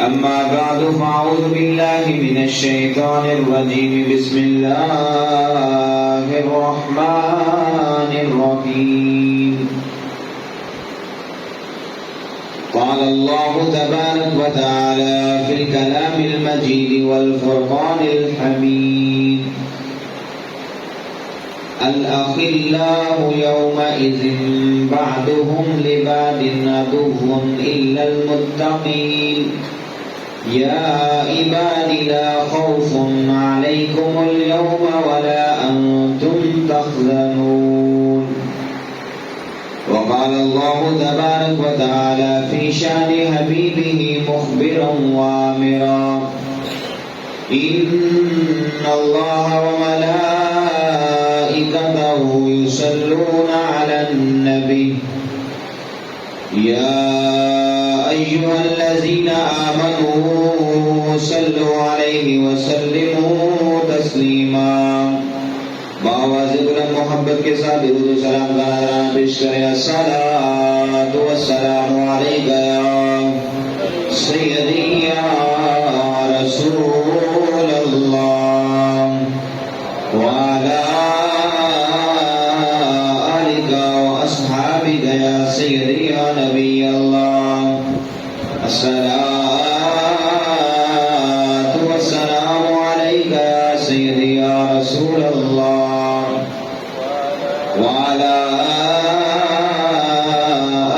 أما بعد فأعوذ بالله من الشيطان الرجيم بسم الله الرحمن الرحيم قال الله تبارك وتعالى في الكلام المجيد والفرقان الحميد الأخلاء يومئذ بعضهم لبعض عدو إلا المتقين يا عباد لا خوف عليكم اليوم ولا أنتم تحزنون وقال الله تبارك وتعالى في شأن حبيبه مخبرا وآمرا إن الله وملائكته يصلون على النبي يا أيها الذين آمنوا صلوا عليه وسلموا تسلیما بآواز بلند محبت کے ساتھ درود و سلام کا نذرانہ پیش کریں الصلاۃ والسلام علیک یا سیدی یا رسول اللہ وعلی آلک واصحابک یا سیدی یا نبی اللہ الصلاۃ والسلام علیک یا سیدی یا رسول اللہ وعلی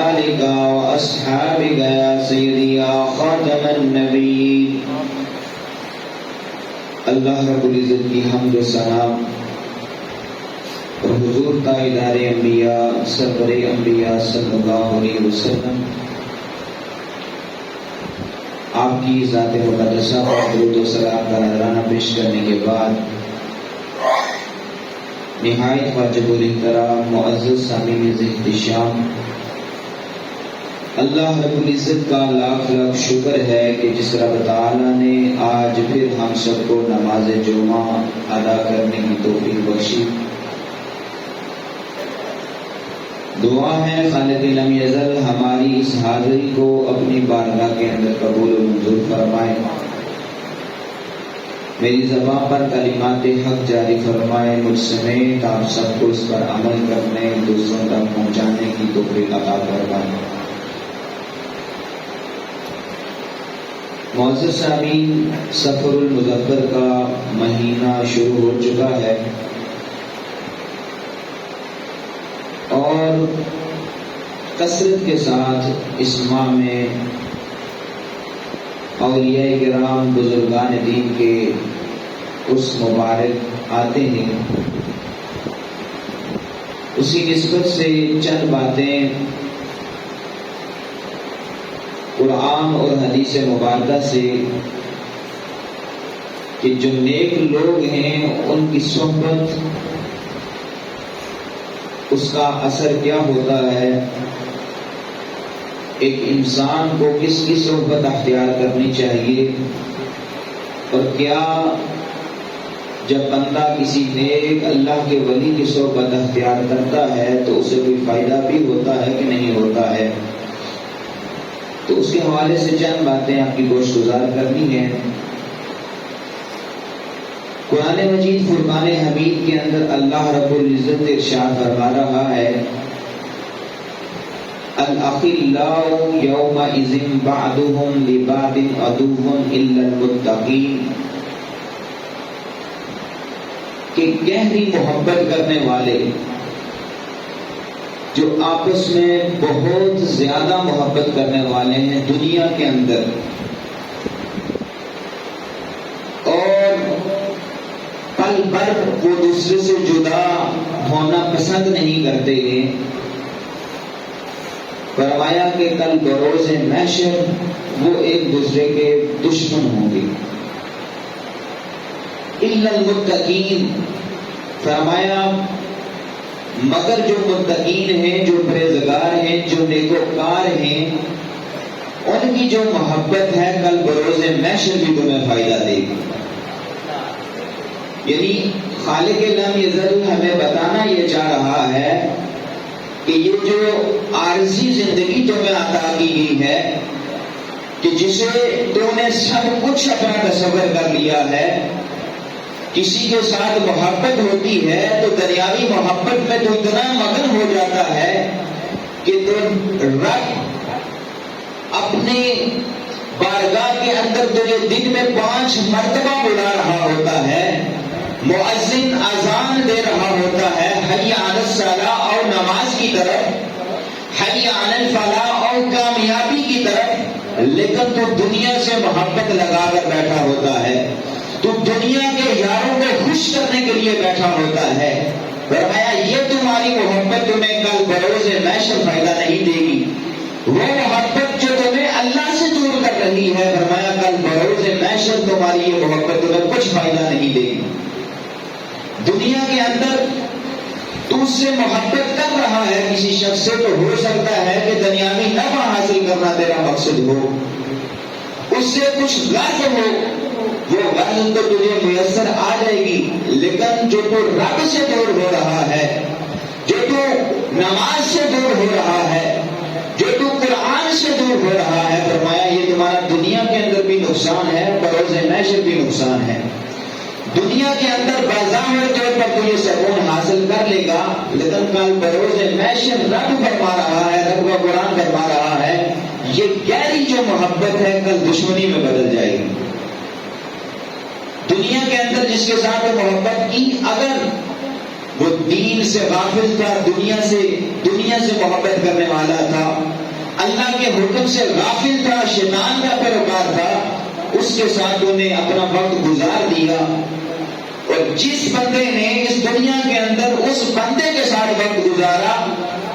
آلک واصحابک یا سیدی یا خاتم النبیین۔ اللہ رب العزت کی حمد و ثنا اور حضور تاجدار انبیاء سرور انبیاء صلی اللہ علیہ وسلم آپ کی ذات مقدسہ پر درود و سلام کا نذرانہ پیش کرنے کے بعد نہایت واجب الاحترام معزز سامعین احتشام، اللہ رب العزت کا لاکھ لاکھ شکر ہے کہ جس رب تعالیٰ نے آج پھر ہم سب کو نماز جمعہ ادا کرنے کی توفیق بخشی۔ دعا ہے خالق لم یزل ہماری اس حاضری کو اپنی بارگاہ کے اندر قبول و منظور فرمائے، میری زبان پر کلمات حق جاری فرمائے، مجھ سمیت آپ سب کو اس پر عمل کرنے دوسروں تک پہنچانے کی توفیق عطا فرمائے۔ معزز سامعین، سفر المظفر کا مہینہ شروع ہو چکا ہے اور کثرت کے ساتھ اس ماہ میں اولیاء کرام بزرگان دین کے اس مبارک آتے ہیں۔ اسی نسبت سے چند باتیں قرآن اور حدیث مبارکہ سے کہ جو نیک لوگ ہیں ان کی صحبت، اس کا اثر کیا ہوتا ہے، ایک انسان کو کس کی صحبت اختیار کرنی چاہیے، اور کیا جب بندہ کسی نیک اللہ کے ولی کی صحبت اختیار کرتا ہے تو اسے کوئی فائدہ بھی ہوتا ہے کہ نہیں ہوتا ہے۔ تو اس کے حوالے سے چند باتیں آپ کی گوش گزار کرنی ہیں۔ قرآن مجید فرقان حمید کے اندر اللہ رب العزت ارشاد فرما رہا ہے الاخلاء یومئذ بعضهم لبعض عدو الا المتقین، کہ گہری محبت کرنے والے جو آپس میں بہت زیادہ محبت کرنے والے ہیں دنیا کے اندر، اور پل بھر وہ دوسرے سے جدا ہونا پسند نہیں کرتے ہیں، فرمایا کہ کل بروز محشر وہ ایک دوسرے کے دشمن ہوں گے۔ الا المتقین، فرمایا مگر جو متقین ہیں، جو پرہیزگار ہیں، جو نیکوکار ہیں، ان کی جو محبت ہے کل بروز محشر بھی تمہیں فائدہ دے گی۔ یعنی خالق لم یزل ہمیں بتانا یہ چاہ رہا ہے کہ یہ جو عارضی زندگی تمہیں عطا کی گئی ہے، کہ جسے تو نے سب کچھ اپنا تصور کر لیا ہے، کسی کے ساتھ محبت ہوتی ہے تو دنیاوی محبت میں تو اتنا مگن ہو جاتا ہے کہ تو رب اپنے بارگاہ کے اندر تجھے دن میں 5 مرتبہ بلا رہا ہوتا ہے، مؤذن اذان دے رہا ہوتا ہے حی علی الصلاۃ اور نماز کی طرف، حی علی الفلاح اور کامیابی کی طرف، لیکن تو دنیا سے محبت لگا کر بیٹھا ہوتا ہے، تو دنیا کے یاروں کو خوش کرنے کے لیے بیٹھا ہوتا ہے۔ فرمایا یہ تمہاری محبت تمہیں کل بروز محشر فائدہ نہیں دے گی، وہ محبت جو تمہیں اللہ سے دور کر رہی ہے، فرمایا کل بروز محشر تمہاری یہ محبت تمہیں کچھ فائدہ نہیں دے گی۔ دنیا کے اندر تو اس سے محبت کر رہا ہے کسی شخص سے، تو ہو سکتا ہے کہ دنیاوی نفع حاصل کرنا تیرا مقصد ہو، اس سے کچھ غرض ہو، وہ غرض تو تجھے میسر آ جائے گی، لیکن جو تو رب سے دور ہو رہا ہے، جو تو نماز سے دور ہو رہا ہے، جو تو قرآن سے دور ہو رہا ہے، فرمایا یہ تمہارا دنیا کے اندر بھی نقصان ہے، بروز محشر بھی نقصان ہے۔ دنیا کے اندر بظاہر طور پر تو یہ سکون حاصل کر لے گا، لیکن کل بروز محشر رب فرما رہا ہے، رب کا قرآن فرما رہا ہے، یہ گہری جو محبت ہے کل دشمنی میں بدل جائے گی۔ دنیا کے اندر جس کے ساتھ محبت کی، اگر وہ دین سے غافل تھا، دنیا سے محبت کرنے والا تھا، اللہ کے حکم سے غافل تھا، شیطان کا پیروکار تھا، اس کے ساتھ انہیں اپنا وقت گزار دیا، اور جس بندے نے اس دنیا کے اندر اس بندے کے ساتھ وقت گزارا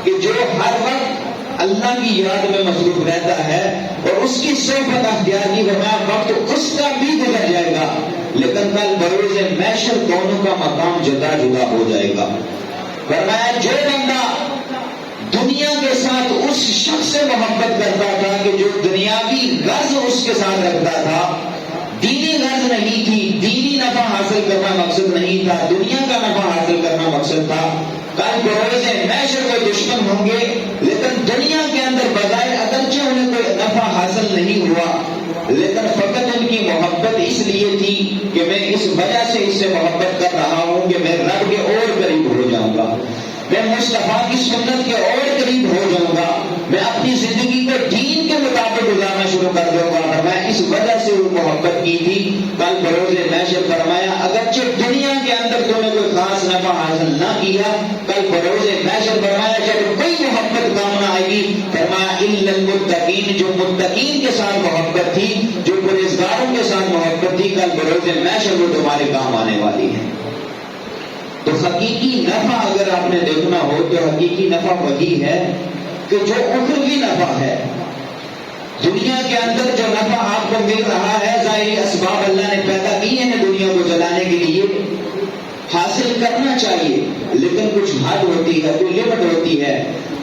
کہ جو ہر وقت اللہ کی یاد میں مصروف رہتا ہے اور اس کی صحبت اختیار کی، فرمایا وقت اس کا بھی گزر جائے گا، لیکن کل بروز محشر دونوں کا مقام جدا جدا ہو جائے گا۔ فرمایا جو بندہ دنیا کے ساتھ اس شخص سے محبت کرتا تھا کہ جو دنیاوی غرض اس کے ساتھ رکھتا تھا، دینی غرض نہیں تھی، دینی نفع حاصل کرنا مقصد نہیں تھا، دنیا کا نفع حاصل کرنا مقصد تھا، کل بروز محشر کے دشمن ہوں گے، لیکن دنیا کے اندر بظاہر اگرچہ انہیں کوئی نفع حاصل نہیں ہوا، لیکن فقط ان کی محبت اس لیے تھی کہ میں اس وجہ سے اس سے محبت کر رہا ہوں کہ میں رب کے اور قریب ہو جاؤں گا، میں مصطفیٰ کی سنت کے اور قریب ہو جاؤں گا، میں اپنی زندگی کو دین کے مطابق گزارنا شروع کر دوں گا، اور میں اس وجہ سے وہ محبت کی تھی۔ کل بروز محشر فرمایا اگرچہ دنیا کے اندر تو نے کوئی خاص نفع حاصل نہ کیا، کل بروز محشر فرمایا جب کوئی محبت کام نہ آئے گی، فرمایا الا المتقین، جو متقین کے ساتھ محبت تھی، جو پرہیزگاروں کے ساتھ محبت تھی، کل بروز محشر وہ تمہارے کام آنے والی ہے۔ تو حقیقی نفع اگر آپ نے دیکھنا ہو تو حقیقی نفع وہی ہے کہ جو اخروی نفع ہے۔ دنیا کے اندر جو نفع آپ کو مل رہا ہے، ظاہری اسباب اللہ نے پیدا کیے ہیں دنیا کو چلانے کے لیے، حاصل کرنا چاہیے، لیکن کچھ حد ہوتی ہے، کوئی لمٹ ہوتی ہے۔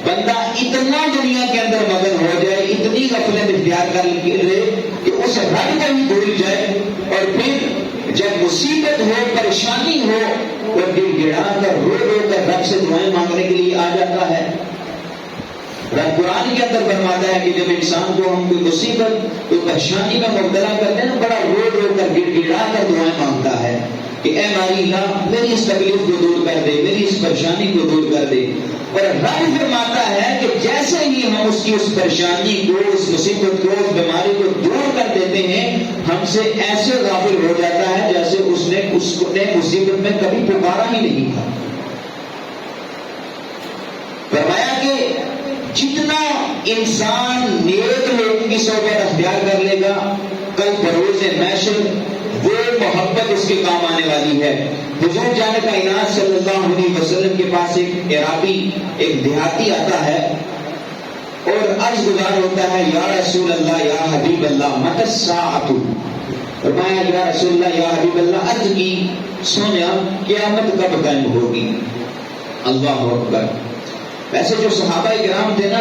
بندہ اتنا دنیا کے اندر مگن ہو جائے، اتنی غفلت اختیار کر لے کہ اس رب کو ہی بھول جائے، اور پھر جب مصیبت ہو، پریشانی ہو، اور گڑ گڑا کر رو رو کر رب سے دعائیں مانگنے کے لیے آ جاتا ہے۔ رب قرآن کے اندر فرماتا ہے کہ جب انسان کو ہم کوئی مصیبت، کوئی پریشانی میں مبتلا کرتے ہیں نا، بڑا رو رو کر گڑ گڑا کر دعائیں مانگتا ہے کہ اے ہماری اللہ میری اس تکلیف کو دور کر دے، میری اس پریشانی کو دور کر دے۔ اور رب فرماتا ہے کہ جیسے ہی ہم اس کی اس پریشانی کو، اس مصیبت کو، اس بیماری کو دور کر دیتے ہیں، ہم سے ایسے غافل ہو جاتا ہے جیسے اس نے مصیبت میں کبھی پکارا ہی نہیں تھا۔ فرمایا کہ جتنا انسان نیک لوگوں کی صحبت اختیار کر لے گا، کل بروز محشر وہ محبت اس کے کام آنے والی ہے۔ حضور جان کائنات صلی اللہ علیہ وسلم کے پاس ایک عرابی، ایک دیہاتی آتا ہے اور عرض گزار ہوتا ہے، یا رسول اللہ، یا حبیب اللہ، متی الساعۃ۔ فرمایا یا رسول اللہ، یا حبیب اللہ، عرض کی سونا قیامت کب قائم ہوگی؟ اللہ اکبر۔ ویسے جو صحابہ کرام تھے نا،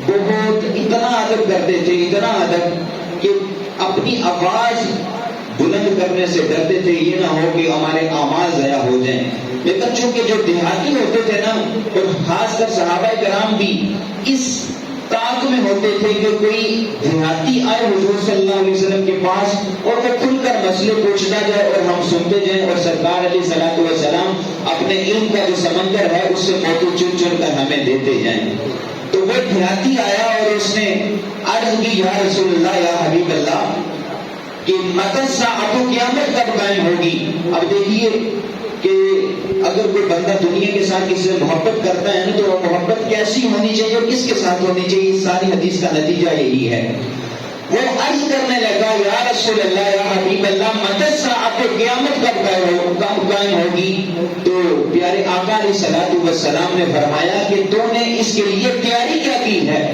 بہت اتنا ادب کرتے تھے، اتنا ادب کہ اپنی آواز بلند کرنے سے ڈرتے تھے یہ نہ ہو کہ ہمارے اعمال ضائع ہو جائیں۔ لیکن چونکہ جو دیہاتی ہوتے تھے نا، اور خاص کر صحابہ کرام بھی اس طاق میں ہوتے تھے کہ کوئی دیہاتی آئے حضور صلی اللہ علیہ وسلم کے پاس اور وہ کھل کر مسئلے پوچھتا جائے اور ہم سنتے جائیں، اور سرکار علیہ الصلوۃ والسلام اپنے علم کا جو سمندر ہے اس سے موتی چن چن کر ہمیں دیتے جائیں۔ تو وہ دیہاتی آیا اور اس نے عرض کی یا رسول اللہ، یا حبیب اللہ، کہ متی الساعۃ، قیامت کب قائم ہوگی؟ اب دیکھیے کہ اگر کوئی بندہ دنیا کے ساتھ کسی سے محبت کرتا ہے نا تو وہ محبت کیسی ہونی چاہیے اور کس کے ساتھ ہونی چاہیے، اس ساری حدیث کا نتیجہ یہی ہے۔ وہ عرض کرنے لگا یا رسول اللہ، یا حبیب اللہ، متی الساعۃ، قیامت کب قائم ہوگی؟ تو پیارے آقا علیہ الصلوۃ والسلام نے فرمایا کہ تو نے اس کے لیے تیاری کیا کی ہے؟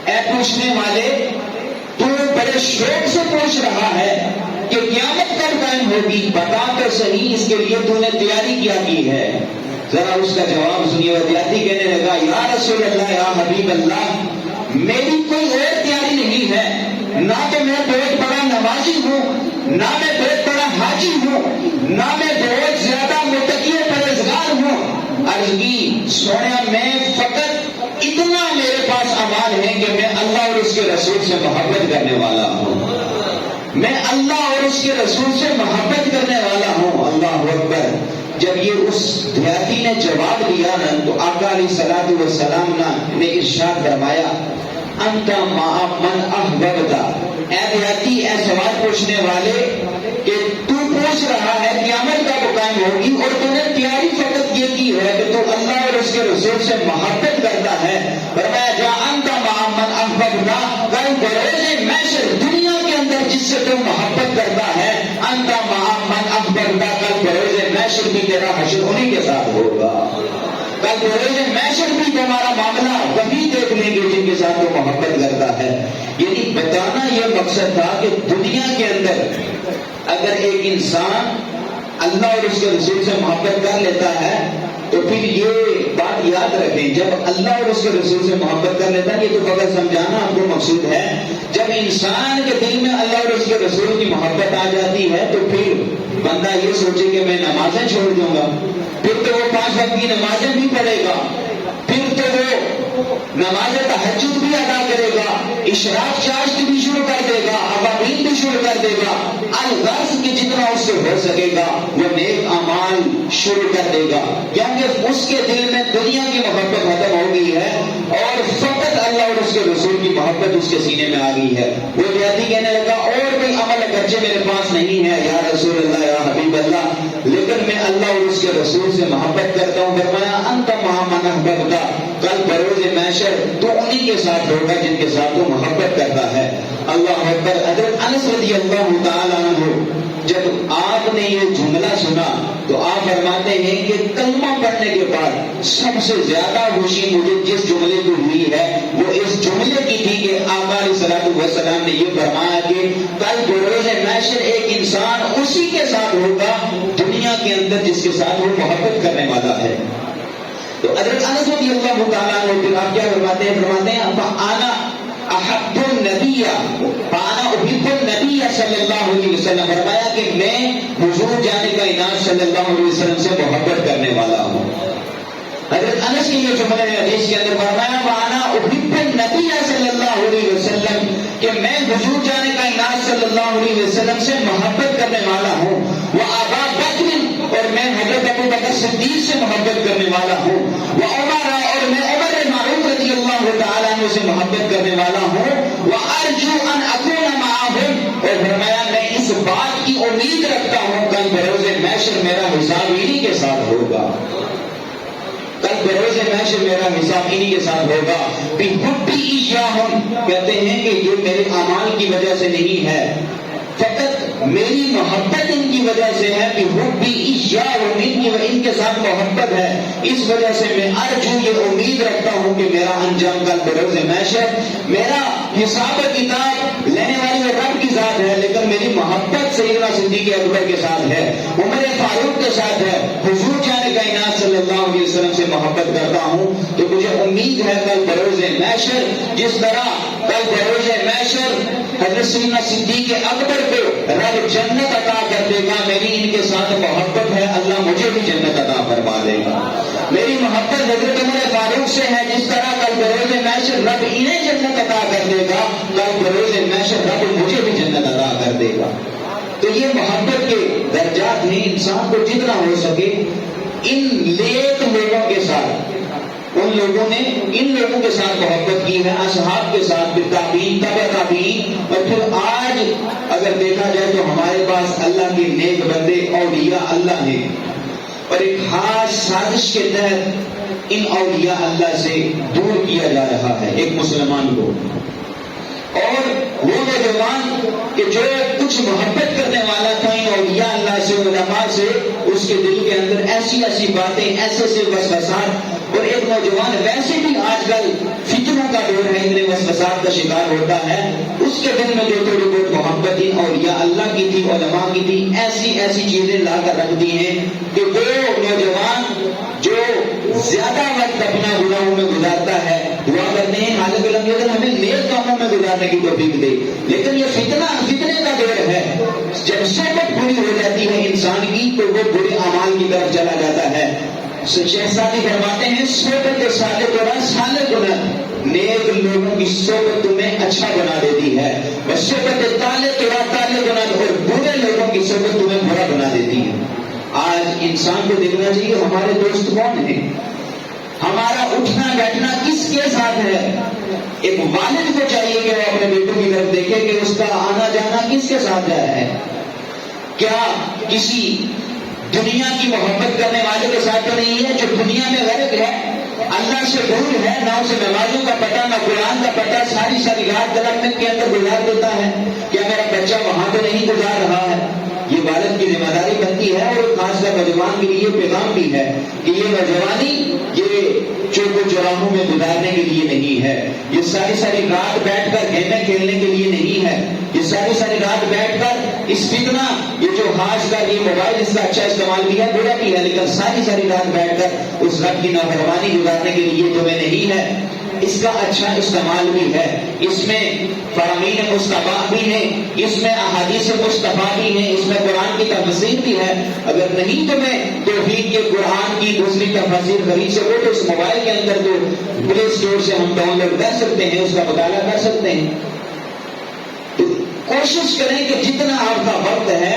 اے پوچھنے والے، تو بڑے شوق سے پوچھ رہا ہے کہ قیامت کب قائم ہوگی، بتا تو صحیح اس کے لیے تو نے تیاری کیا کی ہے؟ ذرا اس کا جواب سنیے۔ دیہاتی کہنے لگا یا رسول اللہ، یا حبیب اللہ، میری کوئی اور تیاری نہیں ہے، نہ تو میں بہت بڑا نمازی ہوں، نہ میں بہت بڑا حاجی ہوں، نہ میں بہت زیادہ متقی پرہیزگار ہوں۔ عرض کی سویا میں فقط اتنا میرے پاس اعمال ہے کہ میں اللہ اور اس کے رسول سے محبت کرنے والا ہوں، میں اللہ اور اس کے رسول سے محبت کرنے والا ہوں۔ اللہ اکبر۔ جب یہ اس دیہاتی نے جواب دیا نا تو آقا علیہ الصلوۃ والسلام نے ارشاد فرمایا انت مع من احببت، اے دیہاتی، اے سوال پوچھنے والے، کہ تو پوچھ رہا ہے قیامت کب قائم ہوگی اور تو نے تیاری فقط یہ کی ہے کہ تو اللہ اور اس کے رسول سے محبت کرتا ہے۔ فرمایا جا انت مع من احببت، کل بروز محشر دنیا کے اندر جس سے تو محبت کرتا ہے، انت مع من احببت، کل بروز محشر بھی تیرا حشر انہی کے ساتھ ہوگا۔ کل بروز محشر بھی تمہارا معاملہ وہی دیکھ لیں گے جن کے ساتھ وہ محبت کرتا ہے۔ یعنی بتانا یہ مقصد تھا کہ دنیا کے اندر اگر ایک انسان اللہ اور اس کے رسول سے محبت کر لیتا ہے تو پھر یہ بات یاد رکھیں، جب اللہ اور اس کے رسول سے محبت کر لیتا ہے، یہ تو فقط سمجھانا آپ کو مقصود ہے، جب انسان کے دل میں اللہ اور اس کے رسول کی محبت آ جاتی ہے تو پھر بندہ یہ سوچے کہ میں نمازیں چھوڑ دوں گا، پھر تو وہ 5 وقت کی نمازیں بھی پڑھے گا، پھر تو وہ نماز تہجد بھی ادا کرے گا، اشراق چاشت بھی شروع کر دے گا، ابابین بھی شروع کر دے گا، الغرض کی جتنا اس سے ہو سکے گا وہ نیک اعمال شروع کر دے گا، کیونکہ اس کے دل میں دنیا کی محبت ختم ہو گئی ہے اور فقط اللہ اور اس کے رسول کی محبت اس کے سینے میں آ گئی ہے۔ وہ دیہاتی کہنے لگا اور کوئی عمل اگرچہ میرے پاس نہیں ہے یا رسول اللہ، یا حبیب اللہ، لیکن میں اللہ اور اس کے رسول سے محبت کرتا ہوں۔ فرمایا انت مع من احببت، کل بروز محشر تو انہی کے ساتھ ہوگا جن کے ساتھ تو محبت کرتا ہے۔ اللہ اکبر۔ حضرت انس رضی اللہ تعالیٰ عنہ جب آپ نے یہ جملہ سنا تو آپ فرماتے ہیں کہ کلمہ پڑھنے کے بعد سب سے زیادہ خوشی مجھے جس جملے کو ہوئی ہے وہ اس جملے کی تھی کہ آقا علیہ الصلوۃ والسلام نے یہ فرمایا کہ کل بروز محشر ایک انسان اسی کے ساتھ ہوگا دنیا کے اندر جس کے ساتھ وہ محبت کرنے والا ہے۔ تو حضرت انس رضی اللہ تعالیٰ عنہ پھر آپ کیا فرماتے ہیں فانا احب النبی، فانا احب النبی صلی اللہ علیہ وسلم، فرمایا کہ میں حضور جانے کا انعام صلی اللہ علیہ وسلم سے محبت کرنے والا ہوں۔ حضرت انس کی یہ جملہ ہے حدیث کے اندر، فرمایا فانا احب النبی صلی اللہ علیہ وسلم، کہ میں حضور جانے کا انعام صلی اللہ علیہ وسلم سے محبت کرنے والا ہوں، وہ ابا بکر، اور میں حضرت ابو بکر صدیق سے محبت کرنے والا ہوں، وہ عمر، اور میں عمر معروف رضی اللہ تعالیٰ عنہ سے محبت کرنے والا ہوں، وہ ارجو ان اکون معهم، اور فرمایا میں اس بات کی امید رکھتا ہوں کل بروز محشر میرا حساب انہی کے ساتھ ہوگا، کل بروز محشر میرا حساب انہی کے ساتھ ہوگا۔ بحبی ایاہم، کہتے ہیں کہ یہ میرے اعمال کی وجہ سے نہیں ہے، فقط میری محبت ان کی وجہ سے ہے، بحبی ایاہم، ان کے ساتھ محبت ہے، اس وجہ سے میں ارجو، یہ امید رکھتا ہوں کہ میرا انجام کل بروز محشر، میرا حساب و کتاب لینے والی رب کی ذات ہے لیکن میری محبت سیدنا صدیق اکبر کے ساتھ ہے، عمر فاروق کے ساتھ ہے، حضور جانے کا انعام صلی اللہ علیہ وسلم سے محبت کرتا ہوں، تو مجھے امید ہے کل بروز محشر جس طرح کل بروز محشر حضرت سیدنا صدیق اکبر کو رب جنت عطا کر دے گا، میری ان کے ساتھ محبت ہے، اللہ مجھے بھی جنت عطا فرما دے گا۔ میری محبت حضرت عمر معروف سے ہیں جس طرح کل بروز محشر رب انہیں جنت عطا کر دے گا، کل بروز محشر رب مجھے بھی جنت عطا کر دے گا۔ تو یہ محبت کے درجات ہیں، انسان کو جتنا ہو سکے ان نیک لوگوں کے ساتھ، ان لوگوں نے ان لوگوں کے ساتھ محبت کی ہے، اصحاب کے ساتھ، پھر تابعین، تبع تابعین، اور پھر آج اگر دیکھا جائے تو ہمارے پاس اللہ کے نیک بندے اولیاء اللہ ہیں، اور ایک خاص سازش کے تحت ان اولیاء اللہ سے دور کیا جا رہا ہے ایک مسلمان کو۔ اور وہ نوجوان کہ جو کچھ محبت کرنے والا تھا ان اولیاء اللہ سے، علماء سے، اس کے دل کے اندر ایسی ایسی باتیں، ایسے ایسے وسوسات، اور ایک نوجوان ویسے بھی آج کل فتنوں کا دور ہے، اتنے وسوسات کا شکار ہوتا ہے، اس کے دل میں جو تھوڑی بہت محبت ان اولیاء اللہ کی تھی، علماء کی تھی، ایسی ایسی چیزیں لا کر رکھ دی ہیں کہ وہ نوجوان جو زیادہ وقت اپنا گناہوں میں گزارتا ہے، دعا کرتے ہیں حالت اگر ہمیں نیک کاموں میں گزارنے کی توفیق دے، لیکن یہ فتنے کا دور ہے، جب صحبت بری ہو جاتی ہے انسان کی تو وہ برے اعمال کی طرف چلا جاتا ہے۔ شیخ سعدی فرماتے ہیں صحبت صالح و صالح گناہ، نیک لوگوں کی صحبت تمہیں اچھا بنا دیتی ہے، اور صحبت طالب گناہ، اور برے لوگوں کی صحبت تمہیں برا بنا دیتی ہے۔ آج انسان کو دیکھنا چاہیے ہمارے دوست کون ہیں، ہمارا اٹھنا بیٹھنا کس کے ساتھ ہے۔ ایک والد کو چاہیے کہ وہ اپنے بیٹوں کی طرف دیکھے کہ اس کا آنا جانا کس کے ساتھ جا رہا ہے، کیا کسی دنیا کی محبت کرنے والے کے ساتھ تو نہیں ہے جو دنیا میں غرق ہے، اللہ سے دور ہے، نہ اسے نمازوں کا پتہ، نہ قرآن کا پتہ، ساری ساری رات درخت کے اندر گزار دیتا ہے، کیا میرا بچہ وہاں تو نہیں گزار رہا ہے۔ یہ والد کی ذمہ داری بنتی ہے، اور خاص کر نوجوان کے لیے پیغام بھی ہے کہ یہ نوجوانی یہ چوک و چوراہوں میں گزارنے کے لیے نہیں ہے، یہ ساری ساری رات بیٹھ کر گیمیں کھیلنے کے لیے نہیں ہے، یہ ساری ساری رات بیٹھ کر اس فتنہ، یہ جو خاص کر یہ موبائل اس کا اچھا استعمال بھی ہے برا بھی ہے، لیکن ساری ساری رات بیٹھ کر اس رب کی نافرمانی گزارنے کے لیے تمہیں نہیں ہے، اس کا اچھا استعمال بھی ہے، اس میں فرامین مصطفیٰ بھی ہیں، اس میں احادیث مصطفیٰ بھی ہیں، اس میں قرآن کی تفسیر بھی ہے۔ اگر نہیں تمہیں توحید کے قرآن کی دوسری تفسیر خرید سکو تو اس موبائل کے اندر تو پلے اسٹور سے ہم ڈاؤن لوڈ کر سکتے ہیں، اس کا مطالعہ کر سکتے ہیں۔ تو کوشش کریں کہ جتنا آپ کا وقت ہے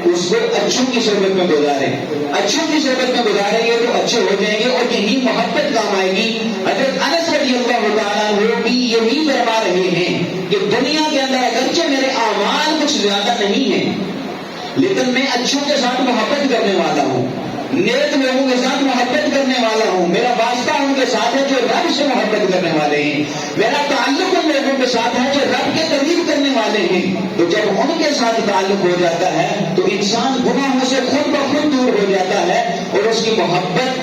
اس کو اچھوں کی صحبت میں گزاریں، اچھوں کی صحبت میں گزاریں گے تو اچھے ہو جائیں گے، اور یہی محبت کام آئے گی۔ حضرت انس رضی اللہ تعالیٰ عنہ بھی یہی فرما رہے ہیں کہ دنیا کے اندر اگرچہ میرے اعمال کچھ زیادہ نہیں ہیں، لیکن میں اچھوں کے ساتھ محبت کرنے والا ہوں، نیک لوگوں کے ساتھ محبت کرنے والا ہوں، میرا واسطہ ان کے ساتھ ہے جو رب سے محبت کرنے والے ہیں، میرا تعلق ان لوگوں کے ساتھ ہے جو رب کے قریب کرنے والے ہیں۔ تو جب ان کے ساتھ تعلق ہو جاتا ہے تو انسان گناہوں سے خود بخود دور ہو جاتا ہے، اور اس کی محبت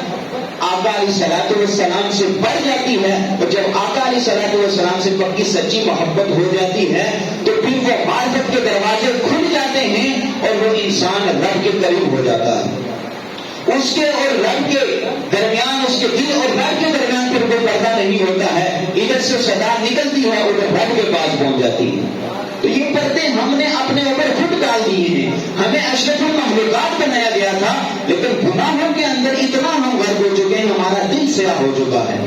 آقا علیہ الصلوۃ والسلام سے بڑھ جاتی ہے، اور جب آقا علیہ الصلوۃ والسلام سے پکی سچی محبت ہو جاتی ہے تو پھر وہ معرفت کے دروازے کھل جاتے ہیں، اور وہ انسان رب کے قریب ہو جاتا ہے۔ اس کے اور رب کے درمیان، اس کے دل اور رب کے درمیان پھر کوئی پردہ نہیں ہوتا ہے، ادھر سے صدا نکلتی ہے ادھر رب کے پاس پہنچ جاتی ہے۔ تو یہ پردے ہم نے اپنے اوپر خود ڈال دیے ہیں، ہمیں اشرف المخلوقات بنایا گیا تھا، لیکن گناہوں کے اندر اتنا ہم غرق ہو چکے ہیں، ہمارا دل سیاہ ہو چکا ہے،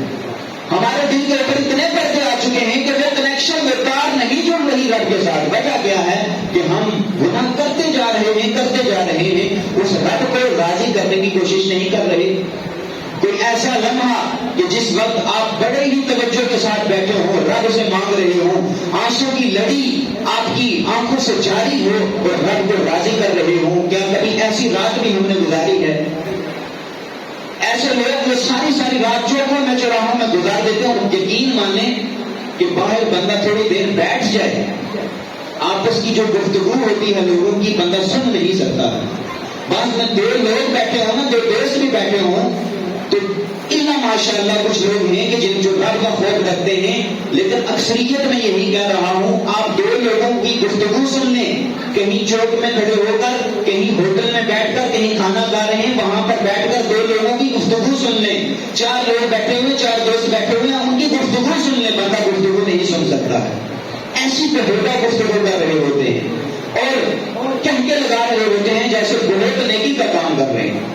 ہمارے دل کے اوپر اتنے پردے آ چکے ہیں کہ وہ کنیکشن میں تار نہیں جڑ رہی رب کے ساتھ۔ وجہ کیا ہے کہ ہم گناہ کرتے جا رہے ہیں، اس رب کو راضی کرنے کی کوشش نہیں کر رہے۔ کوئی ایسا لمحہ کہ جس وقت آپ بڑے ہی توجہ کے ساتھ بیٹھے ہوں، رب سے مانگ رہے ہوں، آنسوں کی لڑی آپ کی آنکھوں سے جاری ہو اور رب کو راضی کر رہے ہوں، کیا کبھی ایسی رات بھی ہم نے گزاری ہے؟ ایسے لوگ وہ ساری ساری رات چوکوں میں چوراہوں میں گزار دیتے ہیں، اور یقین مانیں کہ باہر بندہ تھوڑی دیر بیٹھ جائے، آپس کی جو گفتگو ہوتی ہے لوگوں کی بندہ سن نہیں سکتا۔ بعض میں دو لوگ بیٹھے ہوں نا، دو دوست بھی بیٹھے ہوں، تو اللہ ماشاء اللہ کچھ لوگ ہیں کہ جن جو رب کا خوف رکھتے ہیں، لیکن اکثریت میں یہی کہہ رہا ہوں، آپ دو لوگوں کی گفتگو سن لیں، کہیں چوک میں کھڑے ہو کر، کہیں ہوٹل میں بیٹھ کر، کہیں کھانا کھا رہے ہیں وہاں پر بیٹھ کر دو لوگوں کی گفتگو سن لیں، چار لوگ بیٹھے ہوئے، چار دوست بیٹھے ہوئے ہیں، ان کی گفتگو سن لیں، بندہ گفتگو نہیں سن سکتا ہے، ایسی بہوٹا گفتگو کر رہے ہوتے ہیں اور کہکے لگا رہے ہوتے ہیں جیسے بہت نیکی کا کام کر رہے ہیں۔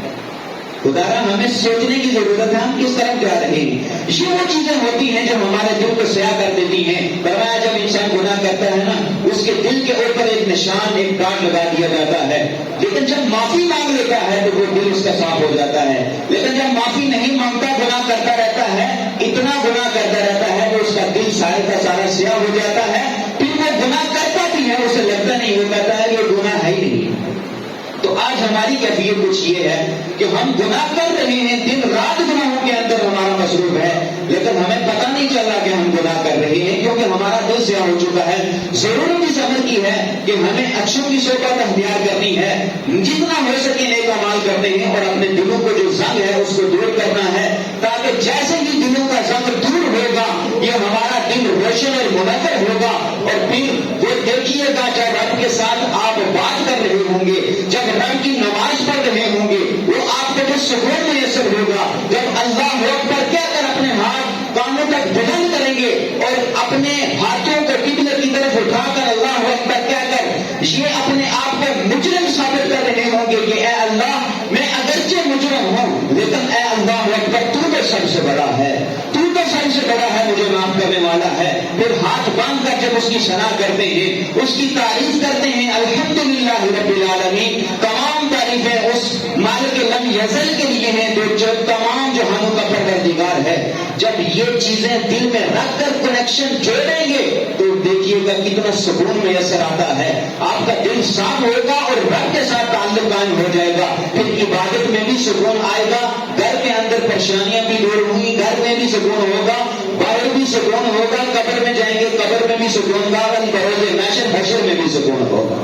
خدارا ہمیں سوچنے کی ضرورت ہے ہم کس طرف جا رہے ہیں. یہ وہ چیزیں ہوتی ہیں جو ہمارے دل کو سیاہ کر دیتی ہیں. فرمایا جب انسان گناہ کرتا ہے نا اس کے دل کے اوپر ایک نشان ایک کاٹ لگا دیا جاتا ہے، لیکن جب معافی مانگ لیتا ہے تو وہ دل اس کا صاف ہو جاتا ہے. لیکن جب معافی نہیں مانگتا گناہ کرتا رہتا ہے، اتنا گناہ کرتا رہتا ہے کہ اس کا دل سارے کا سارا سیاہ ہو جاتا ہے. پھر وہ گناہ کرتا بھی ہے اسے لگتا نہیں، وہ کہتا ہے کہ گناہ ہے ہی نہیں. تو آج ہماری کیفیت کچھ یہ ہے کہ ہم گناہ کر رہے ہیں، دن رات گناہوں کے اندر ہمارا مصروف ہے، لیکن ہمیں پتہ نہیں چل رہا کہ ہم گناہ کر رہے ہیں کیونکہ ہمارا دل سیاہ ہو چکا ہے. ضرورت اس عمل کی ہے کہ ہمیں اچھوں کی صحبت اختیار کرنی ہے، جتنا ہو سکے نیک اعمال کرنے ہیں اور اپنے دلوں کو جو زنگ ہے اس کو دور کرنا ہے، تاکہ جیسے ہی دلوں کا زنگ دور ہوگا یہ ہمارا دل روشن اور منور ہوگا. اور پھر وہ دیکھیے گا جب رب کے ساتھ آپ بات کر رہے ہوں گے، جب رب کی نماز پڑھ رہے ہوں گے، وہ آپ کو جو سکون میسر ہوگا. جب اللہ اکبر کہہ کر اپنے ہاتھ کانوں تک بلند کریں گے اور اپنے ہاتھوں کو قبلے کی طرف اٹھا کر اللہ اکبر کہہ کر یہ اپنے آپ کو مجرم ثابت کر رہے ہوں گے کہ اے اللہ میں اگرچہ مجرم ہوں لیکن اے اللہ اکبر تو سب سے بڑا ہے، تو سب سے بڑا ہے، مجھے معاف کرنے والا ہے. پھر ہاتھ باندھ کر جب اس کی ثنا کرتے ہیں، اس کی تعریف کرتے ہیں، الحمدللہ رب العالمین، تمام تعریفیں اس مالک لم یزل کے لیے ہیں جو تمام جہانوں کا پروردگار ہے. جب یہ چیزیں دل میں رکھ کر کنیکشن جوڑیں گے تو دیکھیے گا کتنا سکون میسر آتا ہے. آپ کا دل صاف ہوگا اور رب کے ساتھ تعلق قائم ہو جائے گا. پھر عبادت میں بھی سکون آئے گا، گھر کے اندر پریشانیاں بھی دور ہوں گی، گھر میں بھی سکون ہوگا، باہر بھی سکون ہوگا، قبر میں جائیں گے قبر میں بھی سکون ہوگا، بروز محشر حشر میں بھی سکون ہوگا.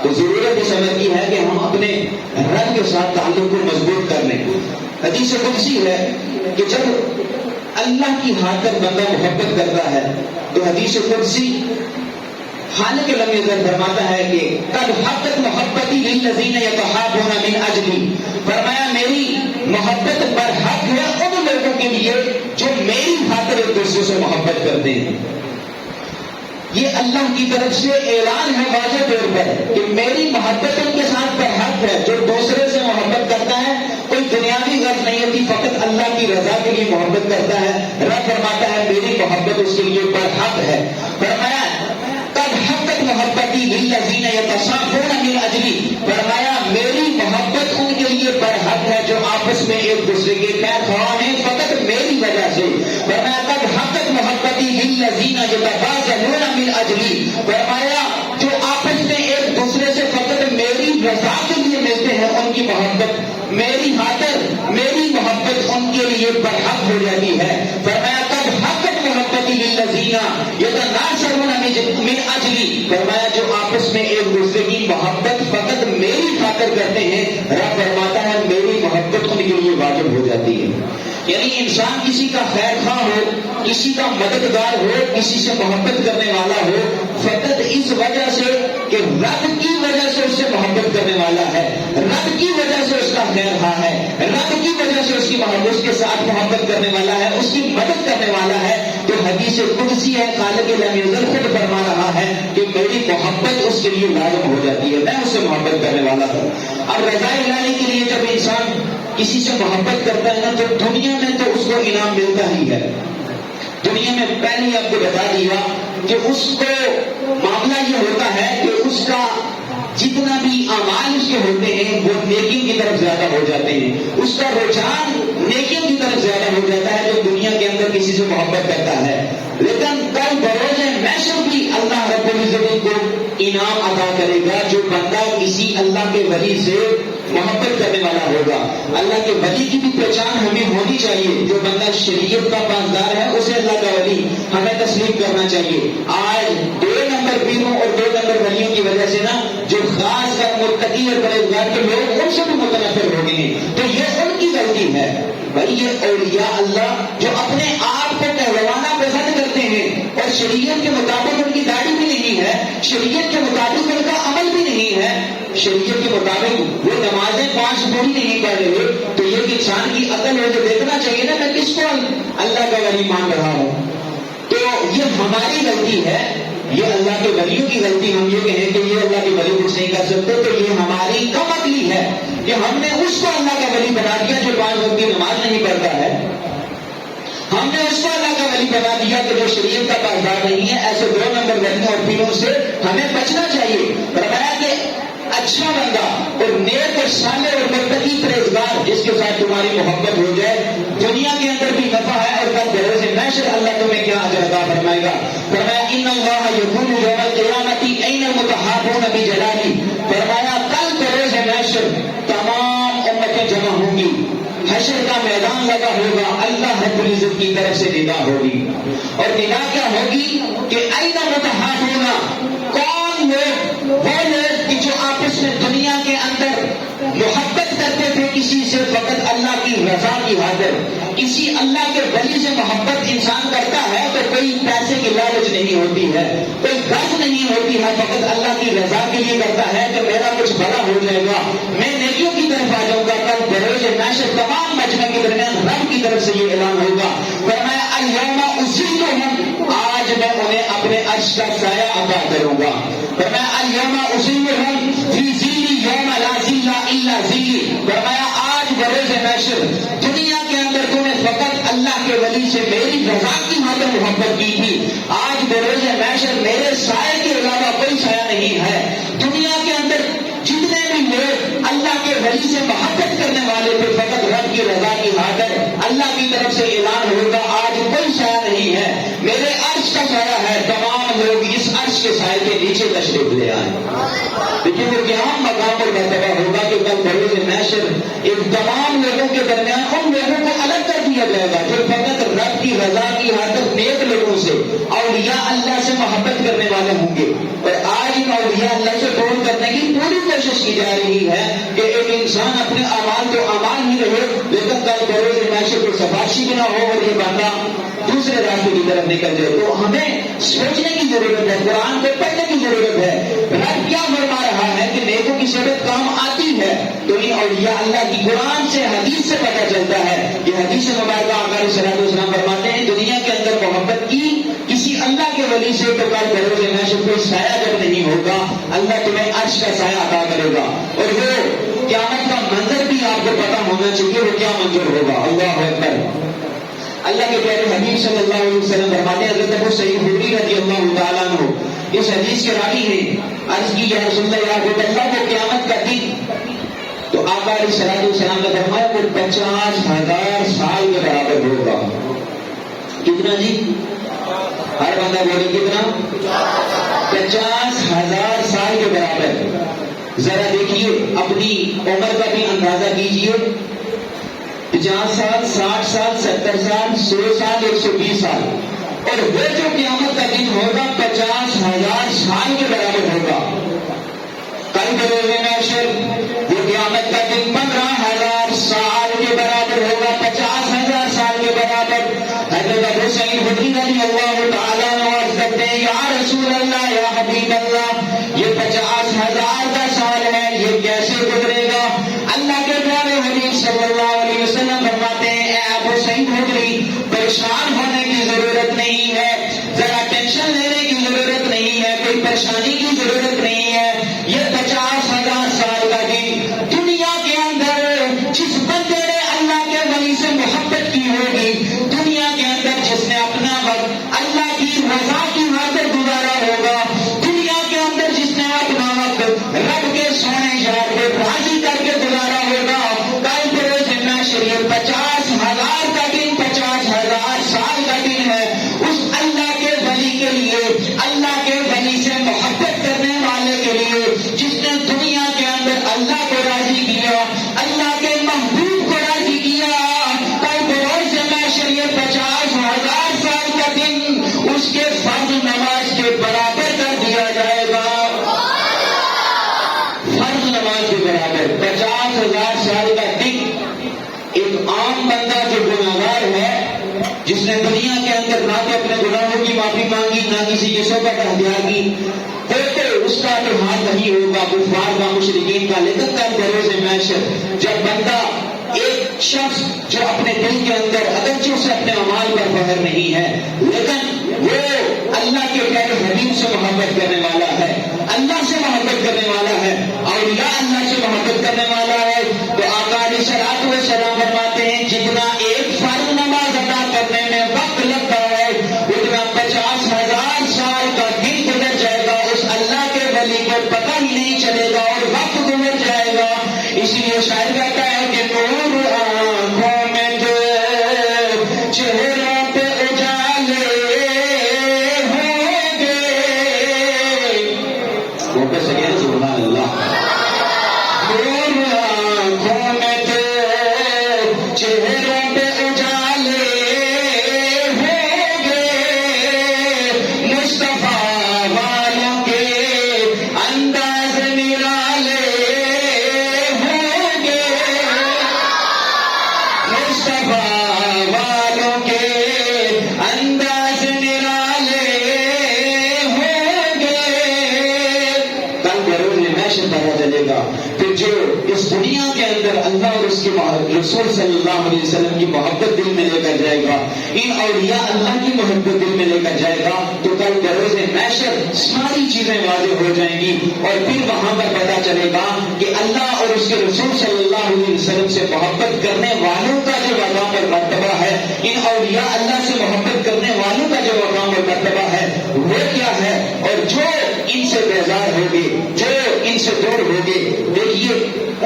تو ضرورت اس عمل کی ہے کہ ہم اپنے رب کے ساتھ تعلق کو مضبوط کر لیں. حدیث قدسی ہے کہ جب اللہ کی خاطر بندہ محبت کرتا ہے تو حدیث قدسی خالق لم یزل فرماتا ہے کہ قد حقت محبتی للذین یتحابون من اجلی، فرمایا میری محبت برحق ہے ان لوگوں کے لیے جو میری خاطر ایک دوسرے سے محبت کرتے ہیں. یہ اللہ کی طرف سے اعلان ہے واضح طور پر کہ میری محبت ان کے ساتھ برحق ہے. جو دوسرے سے محبت کرتا ہے کوئی دنیاوی غرض نہیں ہوتی، فقط اللہ کی رضا کے لیے محبت کرتا ہے. رب فرماتا ہے میری محبت اس کے لیے برحق ہے. فرمایا قد حقت محبتی للذین یتصافون من اجلی، فرمایا میری محبت ان کے لیے برحق ہے جو آپس میں ایک دوسرے کے خیر خواہ ہیں فقط میری وجہ سے. فرمایا قد حقت محبتی للذین یتبازلون من اجلی، فرمایا جو آپس میں ایک دوسرے سے فقط میری رضا کے لیے ملتے ہیں ان کی محبت میری خاطر میری محبت ان کے لیے برحق ہو جاتی ہے. فرمایا قد حقت محبتی للذین یتناصرون من اجلی، فرمایا جو آپس میں ایک دوسرے کی محبت فقط میری خاطر کرتے ہیں، رب فرماتا ہے میری محبت ان کے لیے واجب ہو جاتی ہے. یعنی انسان کسی کا خیر خواہ ہو، کسی کا مددگار ہو، کسی سے محبت کرنے والا ہو فقط اس وجہ سے کہ رب کی وجہ سے اس سے محبت کرنے والا ہے، رب کی وجہ سے اس کا خیر خواہ ہے، رب کی وجہ سے اس کی محبت اس کے ساتھ محبت کرنے والا ہے، اس کی مدد کرنے والا ہے. تو حدیث قدسی ہے خالق لم یزل خود فرما رہا ہے کہ میری محبت اس کے لیے لازم ہو جاتی ہے، میں اس سے محبت کرنے والا ہوں. اب رضا الہی کے لیے جب انسان کسی سے محبت کرتا ہے نا تو دنیا میں تو اس کو انعام ملتا ہی ہے. دنیا میں پہلے آپ کو بتا دیا کہ اس کو معاملہ یہ ہوتا ہے کہ اس کا جتنا بھی اعمال اس کے ہوتے ہیں وہ نیکی کی طرف زیادہ ہو جاتے ہیں، اس کا رجحان نیکی کی طرف زیادہ ہو جاتا ہے جو دنیا کے اندر کسی سے محبت کرتا ہے. لیکن کل بروز محشر بھی اللہ رب العزت کو انعام عطا کرے گا جو بندہ کسی اللہ کے ولی سے محبت کرنے والا ہوگا. اللہ کے ولی کی بھی پہچان ہمیں ہونی چاہیے. جو بندہ شریعت کا پاسدار ہے اسے اللہ کا ولی ہمیں تسلیم کرنا چاہیے. آج 2 نمبر پیروں اور 2 نمبر ولیوں کی وجہ سے نا جو خاص کر متقی اور پرہیزگار کے لوگ ان سے بھی متنفر ہو گئے ہیں تو یہ ان کی غلطی ہے. بھائی یہ اولیاء اللہ جو اپنے آپ کو کہلوانا پسند کرتے ہیں اور شریعت کے مطابق ان کی داڑھی بھی نہیں ہے، شریعت کے مطابق ان کا عمل بھی نہیں ہے، شریعت کے مطابق وہ نمازیں 5 پوری نہیں پڑھ رہے، تو یہ انسان کی عقل ہے جو دیکھنا چاہیے نا میں کس کو اللہ کا ولی مان رہا ہوں. تو یہ ہماری غلطی ہے، یہ اللہ کے ولیوں کی غلطی. ہم یہ کہیں کہ یہ اللہ کے ولی کچھ نہیں کر سکتے تو یہ ہماری کم ولی ہے کہ ہم نے اس کو اللہ کا ولی بنا دیا جو 5 وقت کی نماز نہیں پڑھتا ہے، ہم نے اس کو اللہ کا ولی بنا دیا کہ جو شریعت کا پاسدار نہیں ہے. ایسے 2 نمبر ولیوں اور پھروں سے ہمیں بچنا چاہیے. فرمایا کہ اچھا بندہ اور نیک اور صالح اور متقی پرہیزگار جس کے ساتھ تمہاری محبت ہو جائے، دنیا کے اندر بھی نفع ہے اور کل بروز محشر اللہ تمہیں کیا اجر عطا فرمائے گا. فرمایا ان اللہ یقول یوم القیامۃ این المتحابون بجلالی. فرمایا کل بروز محشر تمام امتیں جمع ہوں گی، حشر کا میدان لگا ہوگا، اللہ رب العزت کی طرف سے ندا ہوگی. اور ندا کیا ہوگی کہ این متحابون، کون لوگ؟ وہ لوگ کہ جو آپس میں دنیا کے اندر محبت کرتے تھے کسی سے فقط اللہ کی رضا کی خاطر. کسی اللہ کے ولی سے محبت انسان کرتا ہے تو کوئی پیسے کی لالچ نہیں ہوتی ہے، کوئی غرض نہیں ہوتی ہے، فقط اللہ کی رضا کے لیے کرتا ہے کہ میرا کچھ بڑا ہو جائے گا، میں نیکیوں کی طرف آ جاؤں گا. کل بروز محشر تمام مجمع کے درمیان رب کی طرف سے یہ اعلان ہوگا. فرمایا الیوم اذلھم، آج میں انہیں اپنے عرش کا سایہ عطا کروں گا. فرمایا الیوم اذلھم فی ظلی یوم لا ظل الا ظلی. فرمایا آج بروز محشر دنیا کے اندر تم نے فقط اللہ کے ولی سے میری رضا کی خاطر محبت کی تھی، آج بروز محشر میرے سائے کے علاوہ کوئی سایہ نہیں ہے. دنیا کے اندر جتنے بھی لوگ اللہ کے ولی سے محبت کرنے والے تھے فقط رب کی رضا کی خاطر، اللہ کی طرف سے اعلان ہوگا آج کوئی سایہ نہیں ہے، میرے عرش کا سایہ ہے. تمام لوگ اس عرش کے سائے کے نیچے تشریف لے آئے. لیکن وہ کیا مقام اور مرتبہ ہوگا کہ کل بروز محشر ایک تمام لوگوں کے درمیان ان لوگوں کو الگ کر دیا جائے گا جو فقط رب کی رضا کی خاطر نیک لوگوں سے، اولیاء اللہ سے محبت کرنے والے ہوں گے. اور آج ان اولیاء اللہ سے دور کرنے کی پوری کوشش کی جا رہی ہے کہ ایک انسان اپنے اعمال تو اعمال ہی رہے لیکن کل بروز محشر کو سفارشی بھی نہ ہو اور یہ بندہ دوسرے راستے کی طرف نکل جائے. تو ہمیں سوچنے کی ضرورت ہے، قرآن کو پڑھنے کی ضرورت ہے. رب کیا فرما رہا ہے کہ نیکوں کی صحبت کام آتی ہے. تو ان اولیاء اللہ کی قرآن سے حدیث سے پتہ چلتا ہے. یہ حدیث مبارکہ آقا علیہ الصلوۃ والسلام فرماتے ہیں دنیا کے اندر محبت کی کسی اللہ کے ولی سے تو کل بروز محشر کوئی سایہ جب نہیں ہوگا، اللہ تمہیں عرش کا سایہ عطا کرے گا. اور وہ قیامت کا منظر بھی آپ کو پتہ ہونا چاہیے وہ کیا منظر ہوگا. اللہ اکبر. اللہ کے پیارے حبیب صلی اللہ علیہ وسلم فرماتے ہیں، حضرت ابو سعید خدری رضی اللہ تعالیٰ عنہ اس حدیث کے راوی نے عرض کی یا رسول اللہ کو قیامت کا دن تو آقا علیہ الصلوۃ والسلام نے فرمایا وہ 50,000 سال کے برابر ہوگا. کتنا جی؟ ہر بندہ بولے کتنا؟ 50,000 سال کے برابر. ذرا دیکھیے اپنی عمر کا بھی اندازہ کیجیے. 50 سال، 60 سال، 70 سال، 100 سال، 120 سال. اور وہ جو قیامت کا دن ہوگا 50,000 سال کے برابر ہوگا. کل بروز محشر وہ قیامت کا دن 15,000 سال کے برابر ہوگا، 50,000 سال کے برابر. حضرت ابو سعید خدری رضی اللہ تعالیٰ عنہ عرض کرتے ہیں یا رسول اللہ یا حبیب اللہ یہ 50,000 کا سال ہے، یہ کیسے گزرے گا؟ اللہ کے پیارے حبیب صلی اللہ علیہ وسلم فرماتے ہیں اے ابو سعید خدری پریشان ہونے کی ضرورت نہیں ہے، ذرا ٹینشن لینے کی ضرورت نہیں ہے، کوئی پریشانی کی ضرورت نہیں ہے. یہ 50,000 سال کا دن دنیا کے اندر جس بندے نے اللہ کے ولی سے محبت کی ہوگی، دنیا کے اندر جس نے اپنا وقت اللہ کی رضا کی خاطر گزارا ہوگا، دنیا کے اندر جس نے اپنا وقت رب کے سونے یار کو راضی کر کے گزارا ہوگا، کل بروز محشر یہ 50,000 کا دن 50,000 سال کا دن ہے. اس اللہ کے ولی کے لیے، اللہ کے ولی سے محبت کرنے والے کے لیے جس نے دنیا کے اندر اللہ کو راضی کیا، اللہ کے محبوب کو راضی کیا، کل بروز محشر یہ 50,000 سال کا دن اس کے فرض نماز کے برابر کر دیا جائے گا. فرض نماز کے برابر 50,000 سال کا دن. ایک عام بندہ جو گناہگار ہے جس نے دنیا کے اندر نہ تو اپنے گناہوں کی معافی مانگی نہ کسی کے صحبت اختیار کی، تو اس کا تو ہاتھ نہیں ہوگا کفار کا، مشرکین کا. لیکن کل بروز محشر جب بندہ ایک شخص جو اپنے دل کے اندر اگرچہ اسے اپنے اعمال پر فخر نہیں ہے لیکن وہ اللہ کے پیارے حبیب سے محبت کرنے والا ہے، اللہ سے محبت کرنے والا ہے، اولیاء اللہ سے محبت کرنے والا ہے، تو آقا علیہ الصلوۃ والسلام فرماتے ہیں جتنا ایک فرض نماز ادا کرنے میں وقت لگتا ہے اتنا 50,000 سال کا دن گزر جائے گا، اس اللہ کے ولی کو پتہ ہی نہیں چلے گا اور وقت گزر جائے گا۔ اس لیے شاعر کہتا ہے کہ نور آنکھوں میں تو چہروں پہ اجالے ہوں گے، وہ پہ سکے سبحان اللہ۔ نور آنکھوں میں تو چہروں پہ اجالے ہوں گے، مصطفیٰ والوں کے انداز نرالے ہوں گے، مصطفیٰ والوں کے انداز نرالے ہوں گے۔ کل بروز محشر پتہ چلے گا کہ جو اس دنیا کے اندر اللہ اور اس کے رسول صلی اللہ علیہ وسلم کی محبت دل میں لے کر جائے گا، ان اولیاء اللہ کی محبت دل میں لے کر جائے گا، تو کل بروز محشر ساری چیزیں واضح ہو جائیں گی، اور پھر وہاں پر پتہ چلے گا کہ اللہ اور اس کے رسول صلی اللہ علیہ وسلم سے محبت کرنے والوں کا جو مقام اور مرتبہ ہے، ان اولیاء اللہ سے محبت کرنے والوں کا جو مقام اور مرتبہ ہے وہ کیا ہے، اور جو ان سے بیزار ہوگے، جو ان سے دور ہوگے، دیکھیے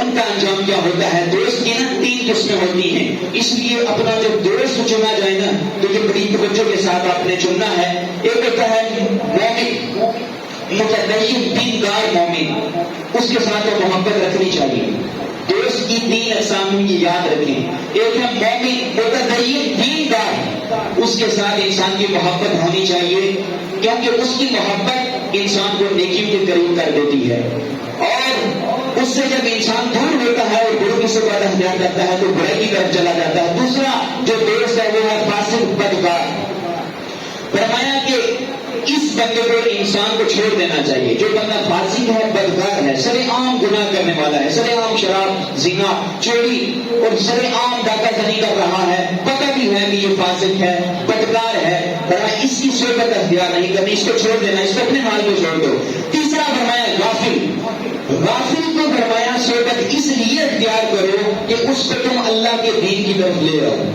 ان کا انجام کیا ہوتا ہے۔ دوست کی نا 3 قسمیں ہوتی ہیں، اس لیے اپنا جب دوست چنا جائے نا تو یہ بڑی توجہ کے ساتھ آپ نے چننا ہے۔ ایک ہوتا ہے مومن، متدین دیندار مومن، اس کے ساتھ تو محبت رکھنی چاہیے۔ دوست کی 3 اقسام کی یاد رکھیں، ایک ہے مومن متدین دیندار، اس کے ساتھ انسان کی محبت ہونی چاہیے، کیونکہ اس کی محبت انسان کو نیکیوں کے قریب کر دیتی ہے، اور اس سے جب انسان دور ہوتا ہے اور برے سے بد اختیار کرتا ہے تو برائی کی طرف چلا جاتا ہے۔ دوسرا جو دوست ہے وہ ہے فاسق بدکار۔ فرمایا کہ اس بندے کو انسان کو چھوڑ دینا چاہیے، جو بندہ فاسق ہے، بدکار ہے، سرے عام گناہ کرنے والا ہے، سرے عام شراب، زنا، چوری اور سرے عام ڈاکہ زنی کر رہا ہے، پتہ بھی ہے کہ یہ فاسق ہے، بدکار ہے، فرمایا اس کی صحبت اختیار نہیں کرنی، اس کو چھوڑ دینا، اس کو اپنے حال پہ چھوڑ دو۔ تیسرا فرمایا غافل، غافل کو فرمایا صحبت اس لیے اختیار کرو کہ اس کو تم اللہ کے دین کی طرف لے آؤ۔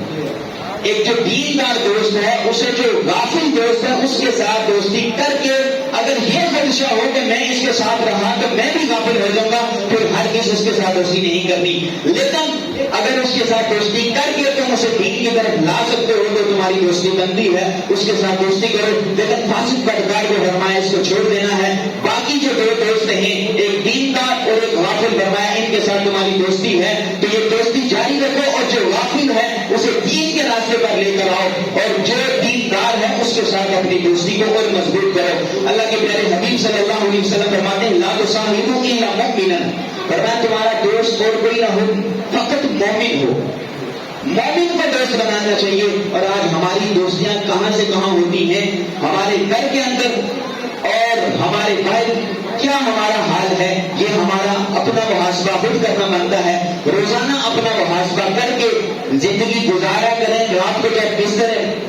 ایک جو دیندار دوست ہے اسے جو غافل دوست ہے اس کے ساتھ دوستی کر کے اگر یہ خدشہ ہو کہ میں اس کے ساتھ رہا تو میں بھی غافل ہو جاؤں گا، پھر ہرگز اس کے ساتھ دوستی نہیں کرنی۔ لیکن اگر اس کے ساتھ دوستی کر کے تم اسے دین کی طرف لا سکتے ہو تو تمہاری دوستی بنتی ہے، اس کے ساتھ دوستی کرو۔ لیکن فاسق بدکار کو فرمایا اس کو چھوڑ دینا ہے۔ باقی جو 2 دوست ہیں، ایک دیندار اور ایک غافل، فرمایا ان کے ساتھ تمہاری دوستی ہے تو یہ دوستی جاری رکھو، اور جو غافل ہے اسے دین کے راستے پر لے کر آؤ، اور جو دیندار ہے اس کے ساتھ اپنی دوستی کو اور مضبوط کرو۔ اللہ کے پیارے حبیب صلی اللہ علیہ وسلم فرماتے ہیں لا تصاحبوا الا مؤمنا، فرمایا تمہارا دوست اور کوئی نہ ہو، فقط مومن ہو۔ مومن کو دوست بنانا چاہیے۔ اور آج ہماری دوستیاں کہاں سے کہاں ہوتی ہیں، ہمارے گھر کے اندر اور ہمارے باہر کیا ہمارا حال ہے، یہ ہمارا اپنا محاسبہ خود کرنا بنتا ہے۔ روزانہ اپنا محاسبہ کر کے زندگی گزارا کریں۔ رات کو جب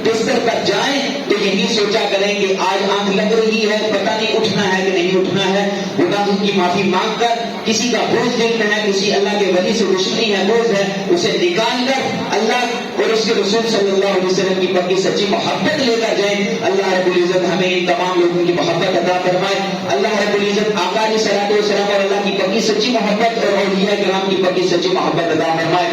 بستر پر جائیں تو یہی سوچا کریں کہ آج آنکھ لگ رہی ہے، پتہ نہیں اٹھنا ہے کہ نہیں اٹھنا ہے، گناہوں کی معافی مانگ کر، کسی کا بوجھ دل میں ہے، کسی اللہ کے ولی سے دشمنی ہے، بوجھ ہے، اسے نکال کر اللہ اور اس کے رسول صلی اللہ علیہ وسلم کی پکی سچی محبت لے کر جائیں۔ اللہ رب العزت ہمیں ان تمام لوگوں کی محبت عطا فرمائے۔ اللہ رب العزت آقا علیہ الصلوۃ والسلام اور اللہ کی پکی سچی محبت اور اولیاء کرام کی پکی سچی محبت عطا فرمائے۔